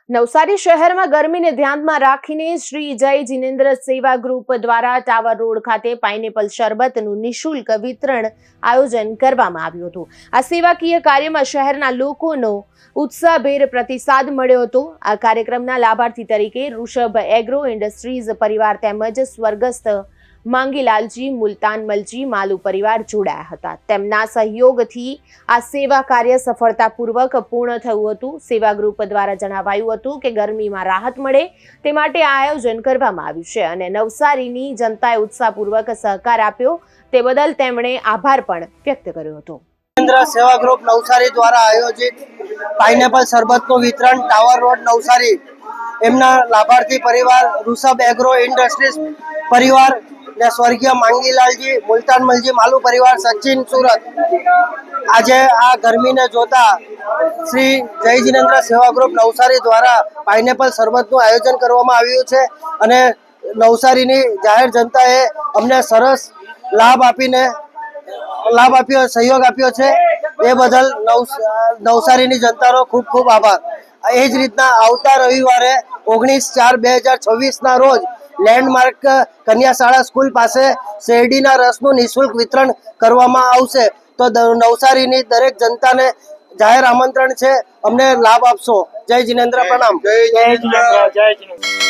નવસારી શહેરમાં ગરમીને ધ્યાનમાં રાખીને શ્રી જય જિનેન્દ્ર સેવા ગ્રુપ દ્વારા ટાવર રોડ ખાતે પાઇનેપલ શરબતનું નિઃશુલ્ક વિતરણ આયોજન કરવામાં આવ્યું હતું। આ સેવાકીય કાર્યમાં શહેરના લોકોનો ઉત્સાહભેર પ્રતિસાદ મળ્યો હતો। આ કાર્યક્રમના લાભાર્થી તરીકે ઋષભ એગ્રો ઇન્ડસ્ટ્રીઝ પરિવાર તેમજ સ્વર્ગસ્થ માંગીલાલજી મુલતાનમલજી માલુ પરિવાર જોડાયા હતા। તેમના સહયોગથી આ સેવા કાર્ય સફળતાપૂર્વક પૂર્ણ થયું હતું। સેવા ગ્રુપ દ્વારા જણાવાયું હતું કે ગરમીમાં રાહત મળે તે માટે આ આયોજન કરવામાં આવ્યું છે અને નવસારીની જનતાએ ઉત્સાહપૂર્વક સહકાર આપ્યો તે બદલ તેમણે આભાર પણ વ્યક્ત કર્યો હતો। જિનેન્દ્ર સેવા ગ્રુપ નવસારી દ્વારા આયોજિત પાઇનેપલ શરબતનું વિતરણ ટાવર રોડ નવસારી એમના લાભાર્થી પરિવાર ઋષભ એગ્રો ઇન્ડસ્ટ્રીઝ પરિવાર ને સ્વર્ગીય માંગીલાલજી મુલતાનમલજી માલુ પરિવાર સચિન સુરત આજે આ ગરમીને જોતા શ્રી જય જિનેન્દ્ર સેવા ગ્રુપ નવસારી દ્વારા પાઇનેપલ શરબતનું આયોજન કરવામાં આવ્યું છે અને નવસારીની જાહેર જનતાએ અમને સરસ લાભ આપ્યો સહયોગ આપ્યો છે એ બદલ નવસારીની જનતાનો ખૂબ ખૂબ આભાર। એ જ રીતના આવતા રવિવારે 19/4/2026ના રોજ લેન્ડમાર્ક કન્યા શાળા સ્કૂલ પાસે શેરડીના રસનું નિઃશુલ્ક વિતરણ કરવામાં આવશે। તો નવસારીની દરેક જનતાને જાહેર આમંત્રણ છે, અમને લાભ આપશો। જય જિનેન્દ્ર, પ્રણામ। જય જિનેન્દ્ર, જય જિનેન્દ્ર।